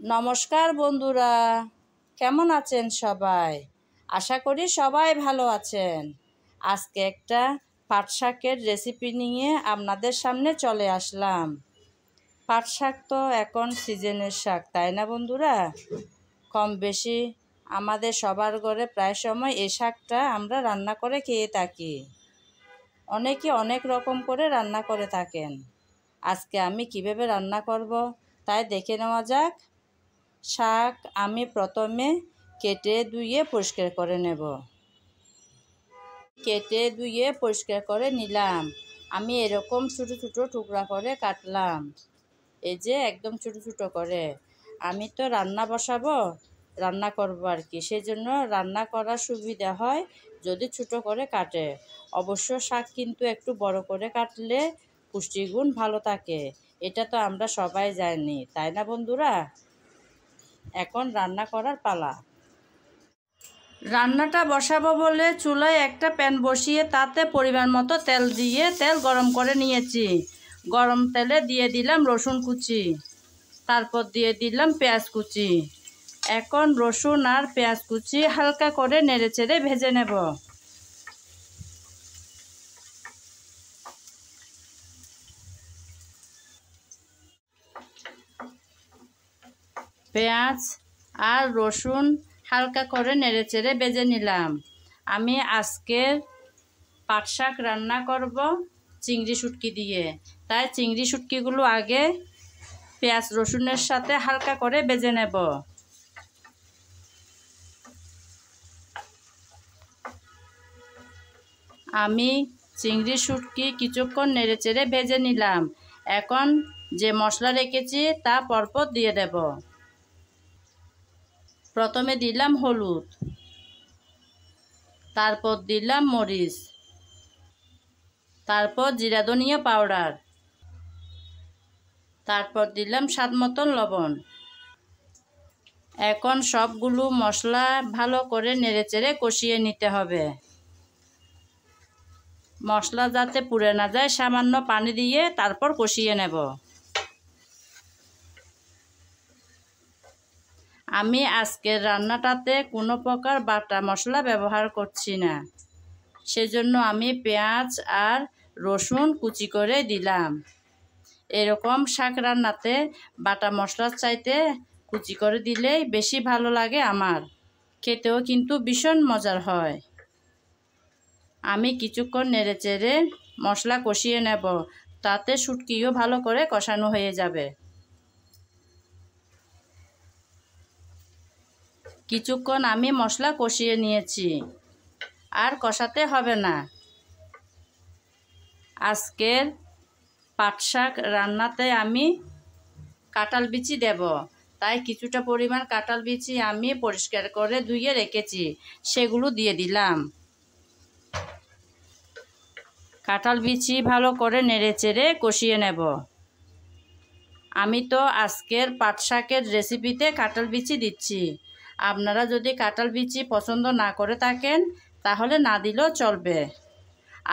নমস্কার বন্ধুরা, কেমন আছেন সবাই? আশা করি সবাই ভালো আছেন। আজকে একটা পাট শাকের রেসিপি নিয়ে আপনাদের সামনে চলে আসলাম। পাট শাক তো এখন সিজনের শাক, তাই না বন্ধুরা? কম বেশি আমাদের সবার ঘরে প্রায় সময় এই শাকটা আমরা রান্না করে খেয়ে থাকি। অনেকে অনেক রকম করে রান্না করে থাকেন। আজকে আমি কিভাবে রান্না করব তাই দেখে নেওয়া যাক। শাক আমি প্রথমে কেটে ধুয়ে পরিষ্কার করে নেব। কেটে ধুয়ে পরিষ্কার করে নিলাম। আমি এরকম ছোটো ছোটো টুকরা করে কাটলাম, এই যে একদম ছোটো ছোটো করে। আমি তো রান্না করবো আর কি, সেই জন্য রান্না করার সুবিধা হয় যদি ছোটো করে কাটে। অবশ্য শাক কিন্তু একটু বড় করে কাটলে পুষ্টিগুণ ভালো থাকে, এটা তো আমরা সবাই জানি, তাই না বন্ধুরা? এখন রান্না করার পালা। রান্নাটা বসাবো বলে চুলায় একটা প্যান বসিয়ে তাতে পরিমাণ মতো তেল দিয়ে তেল গরম করে নিয়েছি। গরম তেলে দিয়ে দিলাম রসুন কুচি, তারপর দিয়ে দিলাম পেঁয়াজ কুচি। এখন রসুন আর পেঁয়াজ কুচি হালকা করে নেড়েচেড়ে ভেজে নেব। পেঁয়াজ আর রসুন হালকা করে নেড়েচেড়ে ভেজে নিলাম। আমি আজকের পাট শাক রান্না করব চিংড়ি শুটকি দিয়ে, তাই চিংড়ি শুটকিগুলো আগে পেঁয়াজ রসুনের সাথে হালকা করে ভেজে নেব। আমি চিংড়ি শুটকি কিছুক্ষণ নেড়েচেড়ে ভেজে নিলাম। এখন যে মশলা রেখেছি তা পরপর দিয়ে দেব। প্রথমে দিলাম হলুদ, তারপর দিলাম মরিচ, তারপর জিরা ধনিয়া পাউডার, তারপর দিলাম স্বাদ মতন লবণ। এখন সবগুলো মশলা ভালো করে নেড়েচেড়ে কষিয়ে নিতে হবে। মশলা যাতে পুড়ে না যায় সামান্য পানি দিয়ে তারপর কষিয়ে নেব। আমি আজকের রান্নাটাতে কোনো প্রকার বাটা মশলা ব্যবহার করছি না, সেজন্য আমি পেঁয়াজ আর রসুন কুচি করে দিলাম। এরকম শাক রান্নাতে বাটা মশলার চাইতে কুচি করে দিলেই বেশি ভালো লাগে আমার, খেতেও কিন্তু ভীষণ মজার হয়। আমি কিছুক্ষণ নেড়েচেড়ে মশলা কষিয়ে নেব, তাতে শুটকিও ভালো করে কষানো হয়ে যাবে। কিছুক্ষণ আমি মশলা কষিয়ে নিয়েছি, আর কষাতে হবে না। আজকের পাট শাক রান্নাতে আমি কাঁঠাল বিচি দেব, তাই কিছুটা পরিমাণ কাঁঠাল বিচি আমি পরিষ্কার করে ধুয়ে রেখেছি, সেগুলো দিয়ে দিলাম। কাঁঠাল বিচি ভালো করে নেড়েচেড়ে কষিয়ে নেব। আমি তো আজকের পাট শাকের রেসিপিতে কাঁঠাল বিচি দিচ্ছি। আপনারা যদি কাঁঠাল বিচি পছন্দ না করে থাকেন তাহলে না দিলেও চলবে।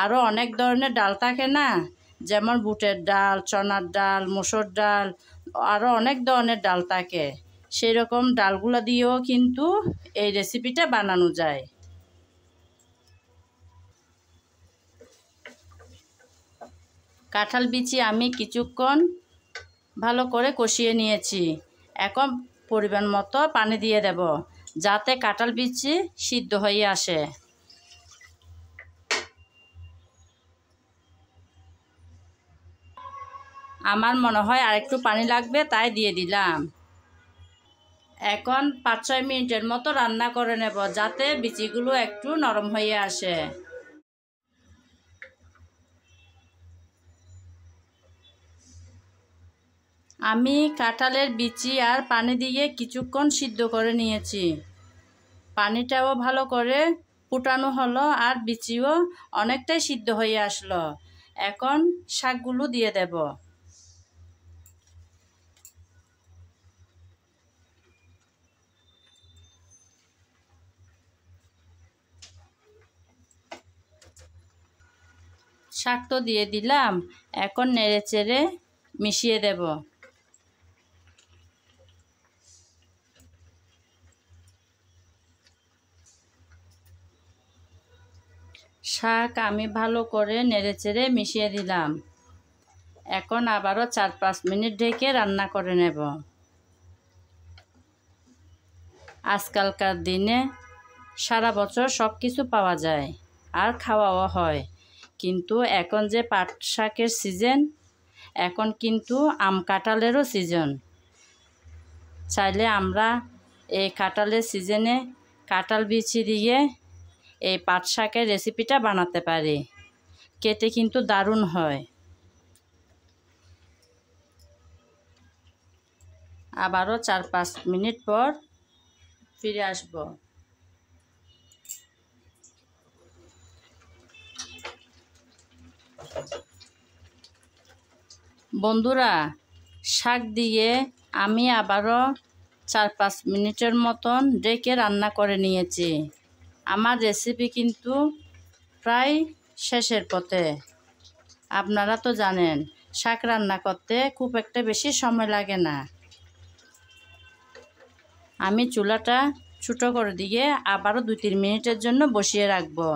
আরও অনেক ধরনের ডাল থাকে না, যেমন বুটের ডাল, চনার ডাল, মসুর ডাল, আরও অনেক ধরনের ডাল থাকে। সেই রকম ডালগুলো দিয়েও কিন্তু এই রেসিপিটা বানানো যায়। কাঁঠাল বিচি আমি কিছুক্ষণ ভালো করে কষিয়ে নিয়েছি। এখন পরিমাণ মতো পানি দিয়ে দেব, যাতে কাঁঠাল বিচি সিদ্ধ হয়ে আসে। আমার মনে হয় আরেকটু পানি লাগবে, তাই দিয়ে দিলাম। এখন 5-6 মিনিটের মতো রান্না করে নেব, যাতে বিচিগুলো একটু নরম হয়ে আসে। আমি কাঁঠালের বিচি আর পানি দিয়ে কিছুক্ষণ সিদ্ধ করে নিয়েছি। পানিটাও ভালো করে ফুটানো হলো আর বিচিও অনেকটাই সিদ্ধ হয়ে আসলো। এখন শাকগুলো দিয়ে দেব। শাক তো দিয়ে দিলাম, এখন নেড়েচেড়ে মিশিয়ে দেব। শাক আমি ভালো করে নেড়েচেড়ে মিশিয়ে দিলাম। এখন আবারও 4-5 মিনিট ঢেকে রান্না করে নেব। আজকালকার দিনে সারা বছর সব কিছু পাওয়া যায় আর খাওয়াও হয়, কিন্তু এখন যে পাট শাকের সিজন, এখন কিন্তু আম কাঁঠালেরও সিজন। চাইলে আমরা এই কাঁঠালের সিজনে কাঁঠাল বিচি দিয়ে এই পাট শাকের রেসিপিটা বানাতে পারি। খেতে কিন্তু দারুণ হয়। আবারও 4-5 মিনিট পর ফিরে আসব। বন্ধুরা, শাক দিয়ে আমি আবারও 4-5 মিনিটের মতন ঢেকে রান্না করে নিয়েছি। আমার রেসিপি কিন্তু প্রায় শেষের পথে। আপনারা তো জানেন শাক রান্না করতে খুব একটা বেশি সময় লাগে না। আমি চুলাটা ছোটো করে দিয়ে আবারও 2-3 মিনিটের জন্য বসিয়ে রাখবো।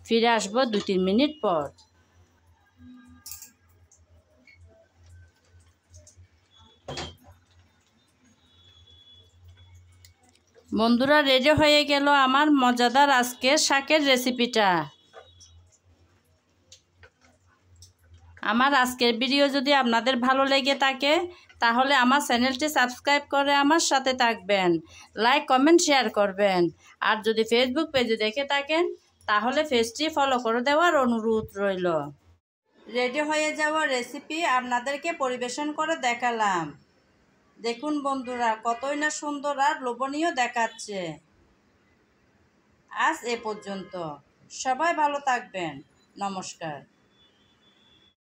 ফিরে আসবো 2-3 মিনিট পর। বন্ধুরা, রেডি হয়ে গেল আমার মজাদার আজকের শাকের রেসিপিটা। আমার আজকের ভিডিও যদি আপনাদের ভালো লেগে থাকে তাহলে আমার চ্যানেলটি সাবস্ক্রাইব করে আমার সাথে থাকবেন, লাইক কমেন্ট শেয়ার করবেন। আর যদি ফেসবুক পেজে দেখে থাকেন তাহলে পেজটি ফলো করে দেওয়ার অনুরোধ রইল। রেডি হয়ে যাওয়া রেসিপি আপনাদেরকে পরিবেশন করে দেখালাম। দেখুন বন্ধুরা, কতই না সুন্দর আর লোভনীয় দেখাচ্ছে। আজ এ পর্যন্ত। সবাই ভালো থাকবেন। নমস্কার।